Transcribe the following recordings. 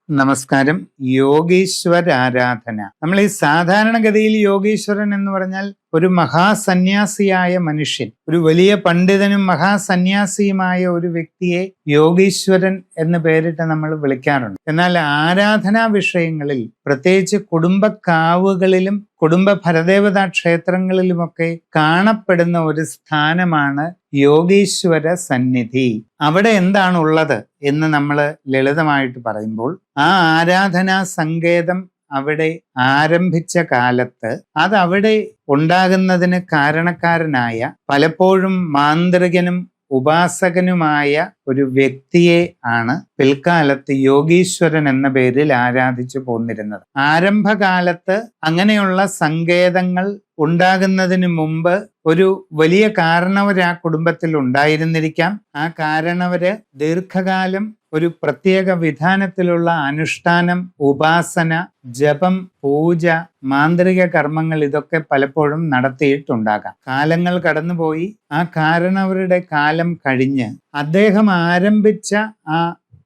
നമസ്കാരം. യോഗീശ്വര ആരാധന. നമ്മൾ ഈ സാധാരണഗതിയിൽ യോഗീശ്വരൻ എന്ന് പറഞ്ഞാൽ ഒരു മഹാസന്യാസിയായ മനുഷ്യൻ, ഒരു വലിയ പണ്ഡിതനും മഹാസന്യാസിയുമായ ഒരു വ്യക്തിയെ യോഗീശ്വരൻ എന്ന് പേരിട്ട് നമ്മൾ വിളിക്കാറുണ്ട്. എന്നാൽ ആരാധനാ വിഷയങ്ങളിൽ, പ്രത്യേകിച്ച് കുടുംബക്കാവുകളിലും കുടുംബ ഭരദേവതാ ക്ഷേത്രങ്ങളിലുമൊക്കെ കാണപ്പെടുന്ന ഒരു സ്ഥാനമാണ് യോഗീശ്വര സന്നിധി. അവിടെ എന്താണുള്ളത് എന്ന് നമ്മൾ ലളിതമായിട്ട് പറയുമ്പോൾ, ആ ആരാധനാ സങ്കേതം അവിടെ ആരംഭിച്ച കാലത്ത് അതവിടെ ഉണ്ടാകുന്നതിന് കാരണക്കാരനായ, പലപ്പോഴും മാന്ത്രികനും ഉപാസകനുമായ ഒരു വ്യക്തിയെ ആണ് പിൽക്കാലത്ത് യോഗീശ്വരൻ എന്ന പേരിൽ ആരാധിച്ചു പോന്നിരുന്നത്. ആരംഭകാലത്ത് അങ്ങനെയുള്ള സങ്കേതങ്ങൾ ഉണ്ടാകുന്നതിന് മുമ്പ് ഒരു വലിയ കാരണവർ ആ കുടുംബത്തിൽ ഉണ്ടായിരുന്നിരിക്കാം. ആ കാരണവര് ദീർഘകാലം ഒരു പ്രത്യേക വിധാനത്തിലുള്ള അനുഷ്ഠാനം, ഉപാസന, ജപം, പൂജ, മാന്ത്രിക കർമ്മങ്ങൾ ഇതൊക്കെ പലപ്പോഴും നടത്തിയിട്ടുണ്ടാകാം. കാലങ്ങൾ കടന്നുപോയി. ആ കാരണവരുടെ കാലം കഴിഞ്ഞ് അദ്ദേഹം ആരംഭിച്ച ആ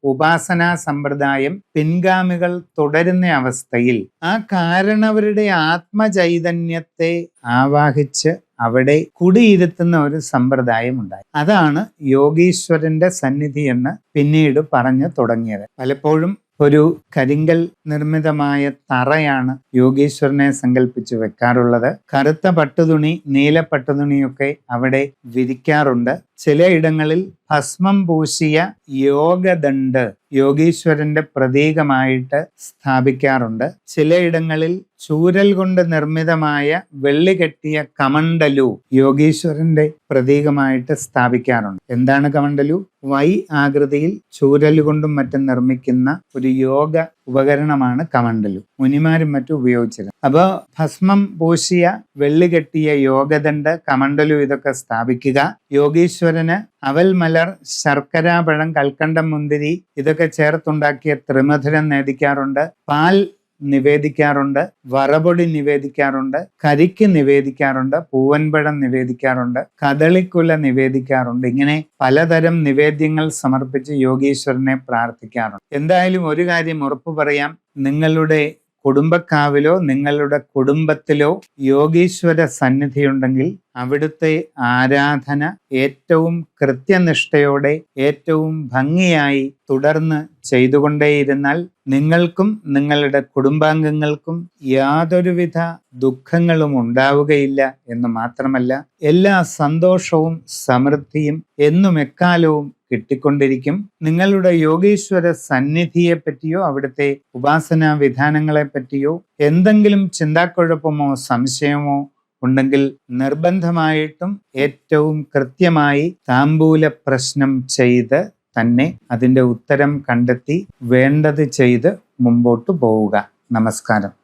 ഉപാസനാ സമ്പ്രദായം പിൻഗാമികൾ തുടരുന്ന അവസ്ഥയിൽ ആ കാരണവരുടെ ആത്മചൈതന്യത്തെ ആവാഹിച്ച് അവിടെ കുടിയിരുത്തുന്ന ഒരു സമ്പ്രദായം ഉണ്ടായി. അതാണ് യോഗീശ്വരന്റെ സന്നിധി എന്ന് പിന്നീട് പറഞ്ഞു തുടങ്ങിയത്. പലപ്പോഴും ഒരു കരിങ്കൽ നിർമ്മിതമായ തറയാണ് യോഗീശ്വരനെ സങ്കല്പിച്ച് വെക്കാറുള്ളത്. കറുത്ത പട്ടുതുണി, നീല പട്ടുതുണിയൊക്കെ അവിടെ വിരിക്കാറുണ്ട്. ചിലയിടങ്ങളിൽ ഭസ്മം പൂശിയ യോഗദണ്ഡ് യോഗീശ്വരന്റെ പ്രതീകമായിട്ട് സ്ഥാപിക്കാറുണ്ട്. ചിലയിടങ്ങളിൽ ചൂരൽ കൊണ്ട് നിർമ്മിതമായ വെള്ളി കെട്ടിയ കമണ്ടലു യോഗീശ്വരന്റെ പ്രതീകമായിട്ട് സ്ഥാപിക്കാറുണ്ട്. എന്താണ് കമണ്ടലു? വൈ ആകൃതിയിൽ ചൂരൽ കൊണ്ടും മറ്റും നിർമ്മിക്കുന്ന ഒരു യോഗ ഉപകരണമാണ് കമണ്ടലു. മുനിമാരും മറ്റും ഉപയോഗിച്ചിരുന്നു. അപ്പോൾ ഭസ്മം പൂശിയ വെള്ളി കെട്ടിയ യോഗദണ്ഡ്, കമണ്ടലു ഇതൊക്കെ സ്ഥാപിക്കുക. യോഗീശ്വരന് അവൽ മലർ, ശർക്കരാപഴം, കൽക്കണ്ടം, മുന്തിരി ഇതൊക്കെ ചേർത്തുണ്ടാക്കിയ ത്രിമധുരം നേദിക്കാറുണ്ട്. പാൽ നിവേദിക്കാറുണ്ട്, വറപൊടി നിവേദിക്കാറുണ്ട്, കരിക്ക് നിവേദിക്കാറുണ്ട്, പൂവൻപഴം നിവേദിക്കാറുണ്ട്, കദളിക്കുല നിവേദിക്കാറുണ്ട്. ഇങ്ങനെ പലതരം നിവേദ്യങ്ങൾ സമർപ്പിച്ച് യോഗീശ്വരനെ പ്രാർത്ഥിക്കാറുണ്ട്. എന്തായാലും ഒരു കാര്യം ഉറപ്പു പറയാം, നിങ്ങളുടെ കുടുംബക്കാവിലോ നിങ്ങളുടെ കുടുംബത്തിലോ യോഗീശ്വര സന്നിധിയുണ്ടെങ്കിൽ അവിടുത്തെ ആരാധന ഏറ്റവും കൃത്യനിഷ്ഠയോടെ, ഏറ്റവും ഭംഗിയായി തുടർന്ന് ചെയ്തുകൊണ്ടേയിരുന്നാൽ നിങ്ങൾക്കും നിങ്ങളുടെ കുടുംബാംഗങ്ങൾക്കും യാതൊരുവിധ ദുഃഖങ്ങളും ഉണ്ടാവുകയില്ല എന്ന് മാത്രമല്ല, എല്ലാ സന്തോഷവും സമൃദ്ധിയും എന്നും എക്കാലവും കിട്ടിക്കൊണ്ടിരിക്കും. നിങ്ങളുടെ യോഗീശ്വര സന്നിധിയെ പറ്റിയോ അവിടുത്തെ ഉപാസനാ വിധാനങ്ങളെ പറ്റിയോ എന്തെങ്കിലും ചിന്താക്കുഴപ്പമോ സംശയമോ ഉണ്ടെങ്കിൽ നിർബന്ധമായിട്ടും ഏറ്റവും കൃത്യമായി താംബൂല പ്രശ്നം ചെയ്ത് തന്നെ അതിൻ്റെ ഉത്തരം കണ്ടെത്തി വേണ്ടത് ചെയ്ത് മുമ്പോട്ട് പോവുക. നമസ്കാരം.